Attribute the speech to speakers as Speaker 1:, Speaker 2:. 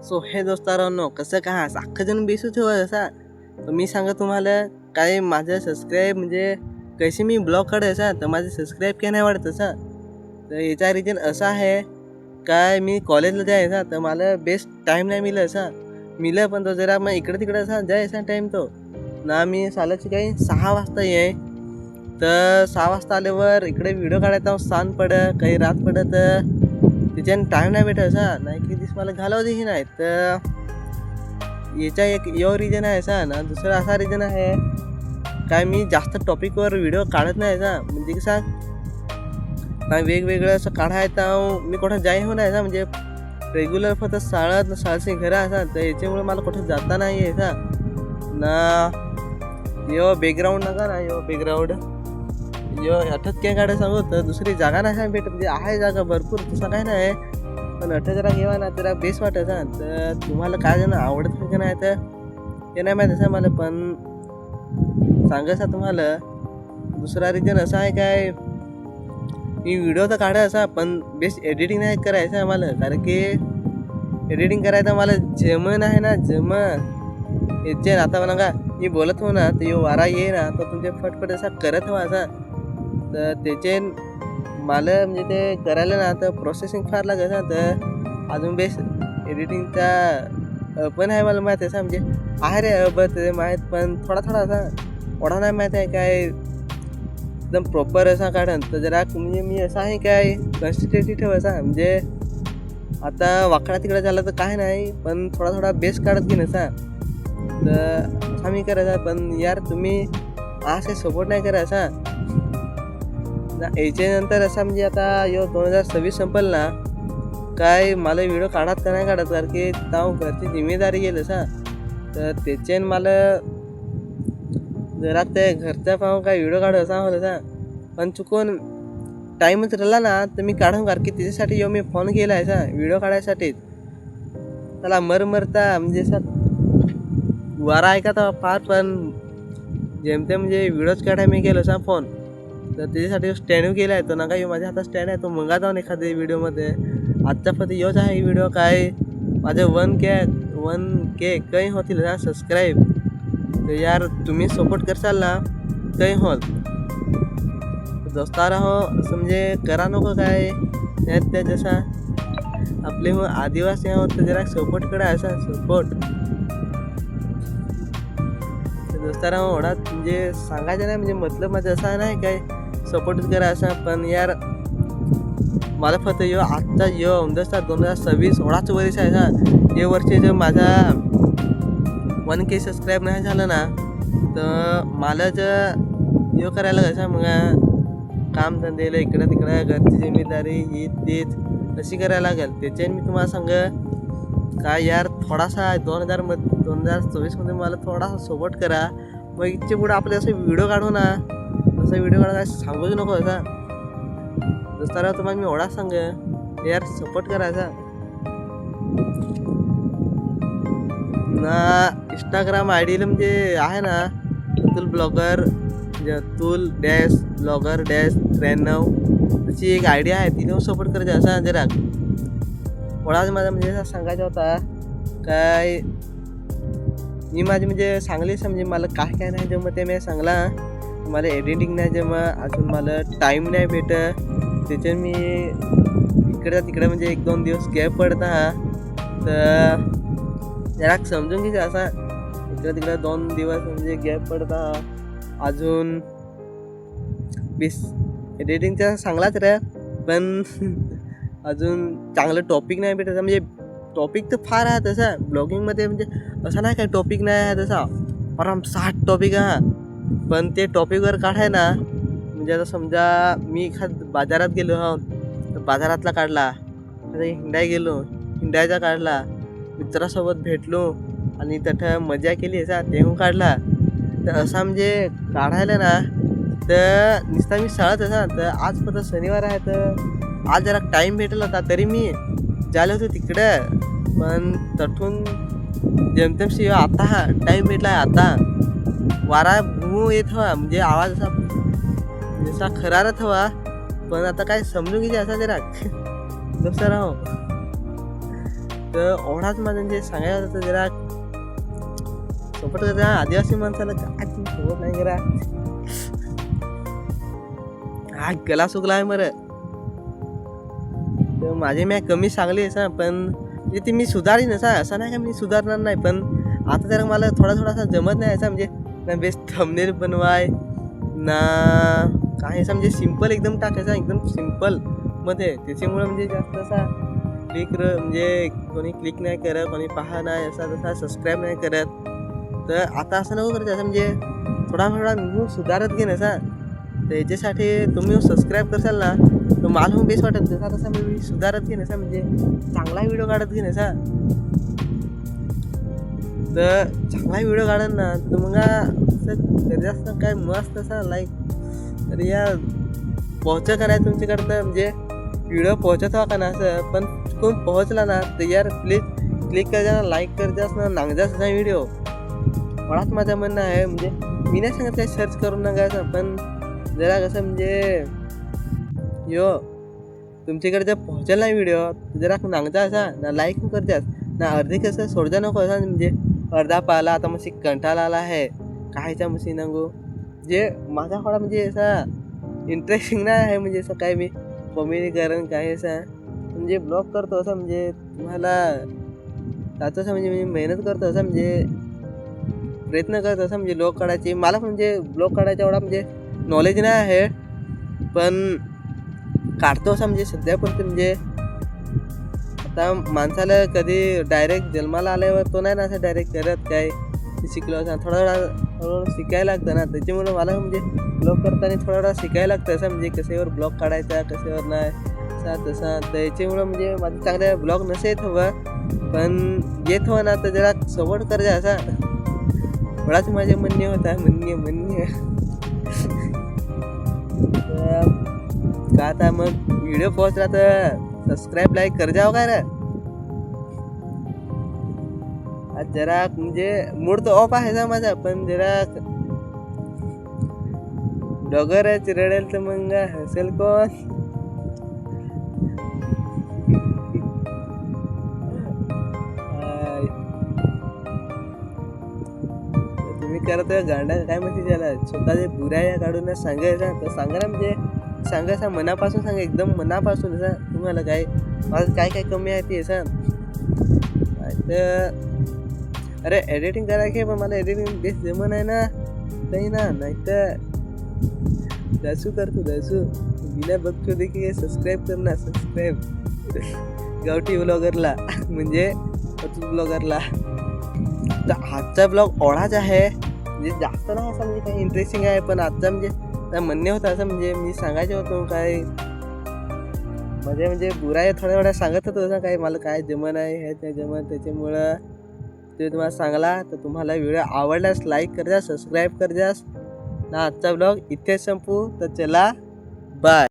Speaker 1: So हे दोस्तारांनो, कसं काय अख्खं जण बेसू ठेवा असा. तर मी सांगा तुम्हाला काय माझं सबस्क्राईब म्हणजे कसे मी ब्लॉग काढत असा तर माझं सबस्क्राईब काय नाही वाढत असा. तर याचा रिजन असा आहे काय मी कॉलेजला जायचा तर मला बेस्ट टाईम नाही मिळत असा. मिळलं पण तो जरा मग इकडं तिकडं असा जायचा टाईम तो ना. मी सालाची काही 6 वाजता ये तर 6 वाजता आल्यावर इकडे व्हिडिओ काढायचा सांज पडत काही रात पडत तर त्याच्याने टाईम नाही भेटत असा. नाही की दिस मला घालवतेही नाही. तर याचा एक यो रिजन आहे असा ना. दुसरा असा रिजन आहे काय मी जास्त टॉपिकवर व्हिडिओ काढत नाही असा. म्हणजे कसा काय वेगवेगळं असं काढायचं मी कुठं जाई हो नाही असा. म्हणजे रेग्युलर फक्त शाळाची घरं असा तर याच्यामुळे मला कुठं जाता नाही यायचा ना. यो बॅकग्राऊंड नका ना, यो बॅकग्राऊंड यो अठत काय काढायला सांगू तर दुसरी जागा नाही भेटत. म्हणजे आहे जागा भरपूर तसं काय नाही पण अठ्ठ जरा घेवा ना जरा बेस वाटत ना. तर तुम्हाला काय जण आवडत का नाही तर ते नाही माहीत असं मला. पण सांगायचं तुम्हाला दुसरा रिजन असा आहे काय मी व्हिडिओ तर काढा असा पण बेस्ट एडिटिंग नाही करायचं आहे मला. कारण की एडिटिंग करायचं मला जमन आहे ना जमन याचे. आता म्हणा का मी बोलत हो ना तर यो वारा ये ना तर तुमचे फटफट असा करत हवा असा. तर त्याचे मला म्हणजे ते करायला ना तर प्रोसेसिंग फार लागत ना. तर अजून बेस्ट एडिटिंगचा पण आहे मला माहीत आहे. म्हणजे आहे रे ते माहीत पण थोडा असा एवढा नाही माहीत आहे काय एकदम प्रॉपर असा काढन. तर जरा म्हणजे मी असं आहे काय कन्सिस्टन्सी ठेवायचा. म्हणजे आता वाकडा तिकडे झाला तर काय नाही पण थोडा बेस्ट काढत की नसा. तर असा मी करायचा. पण यार तुम्ही आज काही सपोर्ट नाही करायचा याच्यानंतर असा. म्हणजे आता यो 2026 संपल ना काय मला व्हिडिओ काढत का नाही काढत कारण की ताव घरची जिम्मेदारी येईल असा. तर त्याच्यान मला जरा ते घरचा पाहून काय व्हिडिओ काढू असा होत असा. पण चुकून टाईमच राहिला ना तर मी काढून कारण की त्याच्यासाठी यो मी फोन केला आहे असा व्हिडिओ काढायसाठीच. त्याला मरता म्हणजे असा वारा ऐका फार पण जेमतेम म्हणजे व्हिडिओज काढाय मी केलं असा फोन. तर त्याच्यासाठी स्टँड केला आहे तो ना काही माझ्या हातात स्टँड आहे तो मंगा जाऊन एखाद्या व्हिडिओमध्ये. आजचा फक्त योच आहे व्हिडिओ काय माझे 1K काही होतील ना सबस्क्राईब. तर यार तुम्ही सपोर्ट करसाल ना काही होल दोस्तारा हो असं म्हणजे करा नको काय त्या जसा आपले मग आदिवासी आहोत तर जरा सपोर्ट करा असा सपोर्ट. दोस्तारा हो एवढा म्हणजे सांगायचं नाही म्हणजे मतलब माझं असं नाही काय सपोर्टच करा असा. पण यार मला फक्त यो आजचा यो 2026 एवढाच वर्ष आहे ना. हे वर्ष जर माझा 1K सबस्क्राईब नाही झालं ना तर मला जर यो करायला कसं मग काम धंद्याला इकडं तिकडं घरची जिम्मेदारी ही तेच अशी करायला लागेल. त्याच्याने मी तुम्हाला सांग काय यार थोडासा 2024 मध्ये मला थोडासा सपोर्ट करा. मग इच्छे पुढे आपले असं व्हिडिओ काढू ना असं व्हिडिओ काढा काय सांगूच नको असा. दोस्तारा तुम्हाला मी एवढा सांग यार सपोर्ट करायचा ना. इंस्टाग्राम आयडीला म्हणजे आहे ना अतुल ब्लॉगर -93 अशी एक आयडिया आहे तिने सपोर्ट करायचं असा. जरा एवढाच माझा म्हणजे असा सांगायचा होता काय मी माझी म्हणजे सांगली म्हणजे मला काय नाही जमत ते मी सांगला. मला एडिटिंग नाही जमत अजून मला टाईम नाही भेटत. त्याच्यात मी इकडे तिकडे म्हणजे 1-2 दिवस गॅप पडता. तर जरा समजून घ्यायचं असा इकडे तिकडे 2 दिवस म्हणजे गॅप पडता. अजून एडिटिंगचा सांगलाच रे पण अजून चांगलं टॉपिक नाही भेटत. म्हणजे टॉपिक तर फार आहे तसा ब्लॉगिंगमध्ये. म्हणजे असं नाही काय टॉपिक नाही आहे तसा आराम 60 टॉपिक आहे. पण ते टॉपिकवर काढाय ना म्हणजे आता समजा मी एखाद बाजारात गेलो हा तर बाजारातला काढला. आता हिंडाय गेलो हिंडायचा काढला. मित्रासोबत भेटलो आणि तिथं मजा केली असा तेहून काढला. तर असा म्हणजे काढायला ना तर नुसता मी शाळेत असा. तर आज फक्त शनिवार आहे तर आज जरा टाईम भेटला होता तरी मी झालं होतं तिकडं. पण तठून जेमतेम शिवाय आता टाईम भेटला आहे. आता वारा भू येत हवा म्हणजे आवाज असा जसा खरारत हवा. पण आता काय समजून घ्यायचे असा जरा दुसरा हो. तर ओढाच माझं म्हणजे सांगायचं होतं जरा सपोर्ट करता आदिवासी माणसाला काय तुम्ही सपोर्ट नाही करा. हा गला सुकला आहे मर. तर माझे मी कमी सांगली असा पण म्हणजे ती मी सुधारीन असा असं नाही का मी सुधारणार नाही, पण आता जरा मला थोडासा जमत नाही असा म्हणजे ना बेस्ट थंबनेल बनवाय ना काय असं म्हणजे सिम्पल एकदम टाकायचा एकदम सिम्पल मध्ये. त्याच्यामुळे म्हणजे जास्त असा म्हणजे कोणी क्लिक नाही करत, कोणी पाहा नाही असा तसा सबस्क्राईब नाही करत. तर आता असं नको करत असं म्हणजे थोडा मी सुधारत घेईन असा. तर याच्यासाठी तुम्ही सबस्क्राईब करसाल ना तर मला बेस्ट वाटत जसा तसा मी सुधारत घेईन असा म्हणजे चांगला व्हिडिओ काढत घेईन असा. तर चांगला व्हिडिओ काढन ना तर मग असं जास्त काय मस्त असा लाईक तर या पोहोच का नाही तुमच्याकडं म्हणजे व्हिडिओ पोहोचत का ना असं, पण कोण पोहोचला ना तर यार प्लीज क्लिक कर जा, लाईक कर जास ना नांगजास असा व्हिडिओ. मुळात माझं म्हणणं आहे म्हणजे मी नाही सांगत काय सर्च करून नका, पण जरा कसं म्हणजे तुमच्याकडे जर पोहोचेल ना व्हिडिओ जरा नांगजा असा ना लाईक कर द्यास ना अर्धे कसं सोडजा नको असा म्हणजे अर्धा पाहिला आता मग कंटाळा आला आहे कायच्या मशी नांगू जे माझा थोडा म्हणजे असा इंटरेस्टिंग नाही आहे म्हणजे असं काय मी कॉमेडी करण काय असं म्हणजे ब्लॉग करतो असं म्हणजे तुम्हाला त्याचं असं म्हणजे मी मेहनत करतो असं म्हणजे प्रयत्न करत असं म्हणजे ब्लॉग काढायचे. मला म्हणजे ब्लॉग काढायचा एवढा म्हणजे नॉलेज नाही आहे, पण काढतो असं म्हणजे सध्यापुरते म्हणजे आता माणसाला कधी डायरेक्ट जन्माला आल्यावर तो नाही ना असं डायरेक्ट करत काय शिकलो असं थोडं शिकायला लागतं ना. त्याच्यामुळे मला म्हणजे ब्लॉग करताना थोडा शिकायला लागतं असं म्हणजे कशावर ब्लॉग काढायचा कशावर नाही असा तसा. तर याच्यामुळं म्हणजे माझं चांगल्या ब्लॉग नसे येत हवं, पण येत हवं ना तर जरा सपोर्ट कर जा असा एवढाच माझे म्हणणे होता म्हणणे का आता मग व्हिडिओ पोहोचला तर सबस्क्राईब लाईक कर जाओ काय रे. आज जरा म्हणजे मूड तर ऑफ आहे ना माझा, पण जरा डॉगरच रडेल तर मग हसेल कोण. तुम्ही करत गांडा काय माहिती त्याला स्वतःचे बुराया काढून सांगायचं तर सांगा ना म्हणजे सांगायचं मनापासून सांगा एकदम मनापासून असं तुम्हाला काय माझं काय काय कमी आहे ते असं. तर अरे एडिटिंग करायची पण मला एडिटिंग बेस्ट जमन आहे ना नाही ना, नाही तर दसू करतो दसू बिना बघतो देखील सबस्क्राईब कर ना सबस्क्राईब गावठी ब्लॉगरला म्हणजे ब्लॉगरला. तर आजचा ब्लॉग ओढाच आहे म्हणजे जास्त नाही असं म्हणजे काही इंटरेस्टिंग आहे, पण आजचा म्हणजे म्हणणे होतं असं म्हणजे मी सांगायचं होतं काय म्हणजे बुराई थोड्या सांगत होतो असं काय मला काय जमन आहे हे ते जमन. त्याच्यामुळं ते तुम्हाला सांगला तर तुम्हाला व्हिडिओ आवडल्यास लाईक कर जा सबस्क्राईब कर जास ना. आजचा ब्लॉग इथेच संपू तर चला बाय.